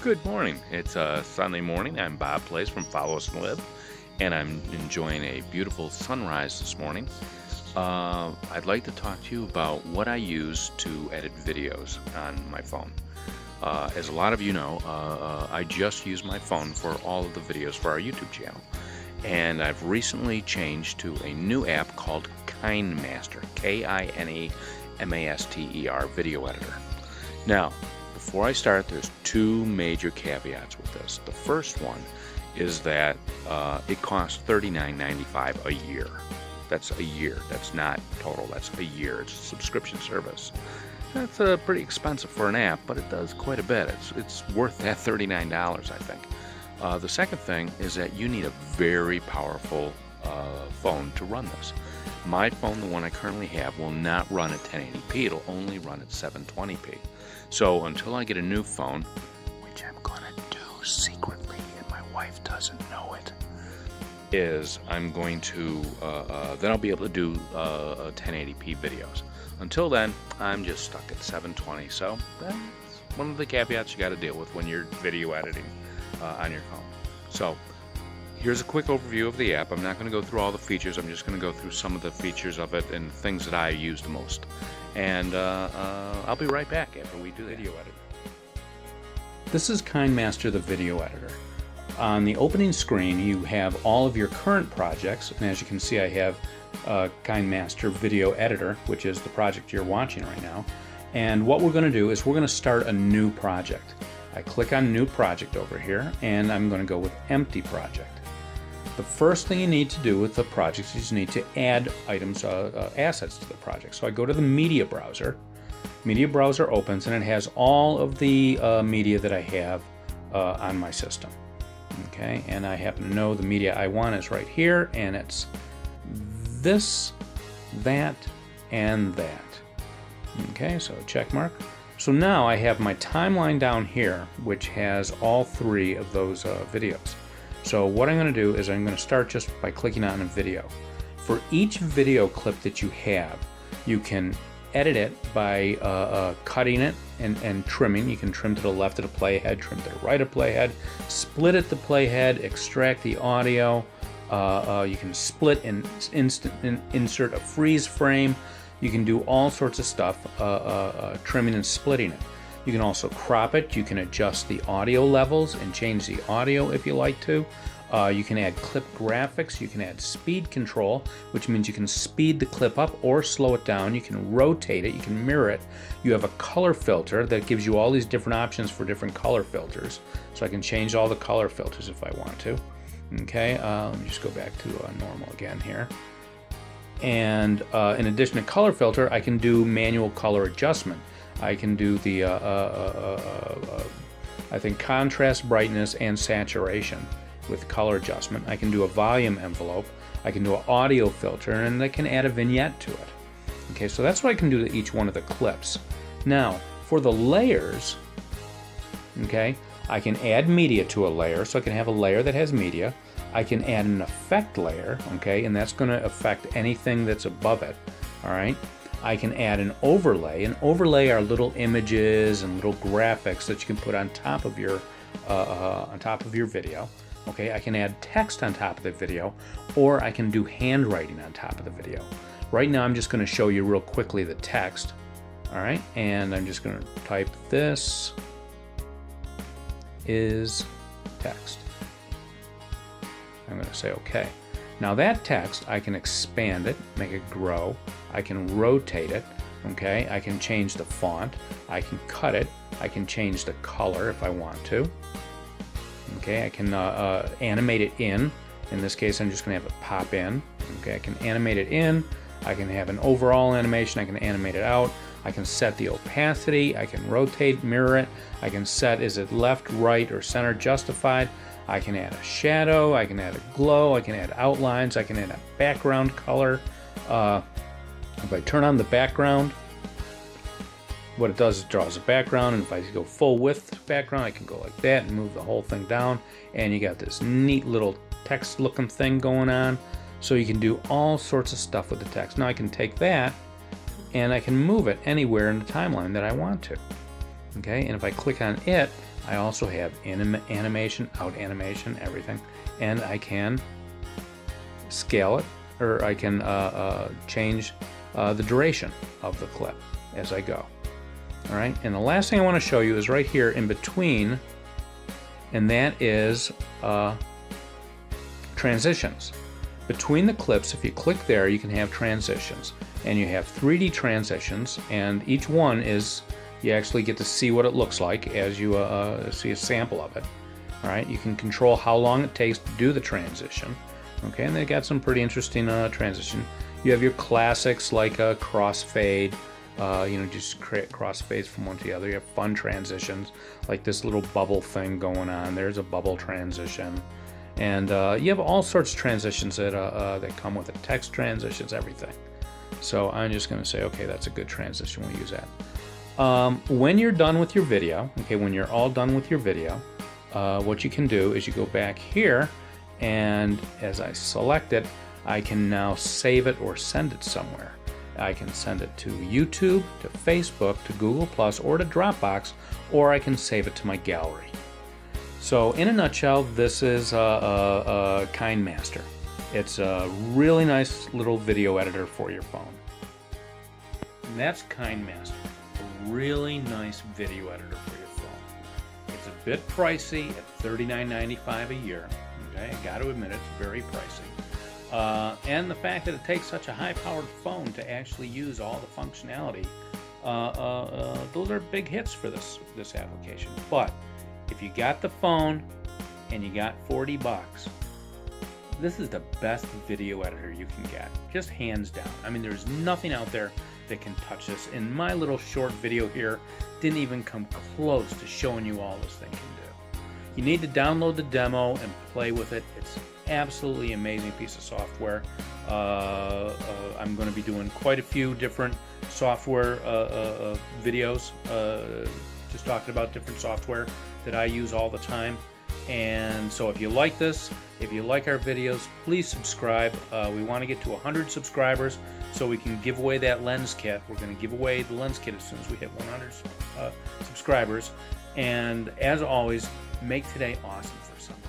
Good morning. It's Sunday morning. I'm Bob Place from Follow Us and Live, and I'm enjoying a beautiful sunrise this morning. I'd like to talk to you about what I use to edit videos on my phone. As a lot of you know, I just use my phone for all of the videos for our YouTube channel, and I've recently changed to a new app called KineMaster, KineMaster video editor. Now, before I start, there's two major caveats with this. The first one is that it costs $39.95 a year. That's a year. That's not total. That's a year. It's a subscription service. That's pretty expensive for an app, but it does quite a bit. It's worth that $39, I think. The second thing is that you need a very powerful phone to run this. My phone, the one I currently have, will not run at 1080p. It'll only run at 720p. So until I get a new phone, which I'm gonna do secretly and my wife doesn't know it, is I'm going to, then I'll be able to do 1080p videos. Until then, I'm just stuck at 720. So that's one of the caveats you gotta deal with when you're video editing on your phone. So here's a quick overview of the app. I'm not going to go through all the features. I'm just going to go through some of the features of it and things that I use the most. And I'll be right back after we do the video edit. This is KineMaster, the video editor. On the opening screen, you have all of your current projects. And as you can see, I have KineMaster Video Editor, which is the project you're watching right now. And what we're going to do is we're going to start a new project. I click on New Project over here, and I'm going to go with Empty Project. The first thing you need to do with the project is you just need to add items, assets to the project. So I go to the media browser. Media browser opens, and it has all of the media that I have on my system. Okay, and I happen to know the media I want is right here, and it's this, that, and that. Okay, so check mark. So now I have my timeline down here, which has all three of those videos. So what I'm going to do is I'm going to start just by clicking on a video. For each video clip that you have, you can edit it by cutting it and trimming. You can trim to the left of the playhead, trim to the right of playhead, split at the playhead, extract the audio. You can split and insert a freeze frame. You can do all sorts of stuff, trimming and splitting it. You can also crop it. You can adjust the audio levels and change the audio if you like to. You can add clip graphics. You can add speed control, which means you can speed the clip up or slow it down. You can rotate it. You can mirror it. You have a color filter that gives you all these different options for different color filters. So I can change all the color filters if I want to. Okay, let me just go back to normal again here. And in addition to color filter, I can do manual color adjustment. I can do the, I think, contrast, brightness, and saturation with color adjustment. I can do a volume envelope. I can do an audio filter, and I can add a vignette to it. Okay, so that's what I can do to each one of the clips. Now, for the layers, okay, I can add media to a layer, so I can have a layer that has media. I can add an effect layer, okay, and that's going to affect anything that's above it, all right? I can add an overlay. An overlay are little images and little graphics that you can put on top of your video, okay? I can add text on top of the video, or I can do handwriting on top of the video. Right now, I'm just going to show you real quickly the text, all right? And I'm just going to type this is text. I'm going to say OK. Now that text, I can expand it, make it grow. I can rotate it. Okay, I can change the font. I can cut it. I can change the color if I want to. Okay, I can animate it in. In this case, I'm just going to have it pop in. Okay, I can animate it in. I can have an overall animation. I can animate it out. I can set the opacity. I can rotate, mirror it. I can set, is it left, right, or center justified. I can add a shadow, I can add a glow, I can add outlines, I can add a background color. If I turn on the background, what it does is it draws a background, and if I go full width background, I can go like that and move the whole thing down, and you got this neat little text looking thing going on. So you can do all sorts of stuff with the text. Now I can take that and I can move it anywhere in the timeline that I want to. Okay, and if I click on it, I also have animation, out animation, everything, and I can scale it, or I can change the duration of the clip as I go. All right, and the last thing I want to show you is right here in between, and that is transitions. Between the clips, if you click there, you can have transitions, and you have 3D transitions, and each one is, you actually get to see what it looks like as you see a sample of it. All right, you can control how long it takes to do the transition. Okay, and they got some pretty interesting transition. You have your classics like crossfade, just create crossfades from one to the other. You have fun transitions like this little bubble thing going on. There's a bubble transition, and you have all sorts of transitions that come with it. Text transitions, everything. So I'm just going to say, okay, that's a good transition. We'll use that. When you're done with your video, okay, when you're all done with your video, what you can do is you go back here, and as I select it, I can now save it or send it somewhere. I can send it to YouTube, to Facebook, to Google+, or to Dropbox, or I can save it to my gallery. So in a nutshell, this is a KineMaster. It's a really nice little video editor for your phone. And that's KineMaster, a really nice video editor for your phone. It's a bit pricey at $39.95 a year. Okay, I got to admit it's very pricey. And the fact that it takes such a high-powered phone to actually use all the functionality, those are big hits for this application. But if you got the phone and you got 40 bucks, this is the best video editor you can get, just hands down. I mean, there's nothing out there that can touch this. And my little short video here didn't even come close to showing you all this thing can do. You need to download the demo and play with it. It's absolutely amazing piece of software. I'm going to be doing quite a few different software videos, just talking about different software that I use all the time. And so if you like this, if you like our videos, please subscribe. We want to get to 100 subscribers so we can give away that lens kit. We're going to give away the lens kit as soon as we hit 100 subscribers. And as always, make today awesome for someone.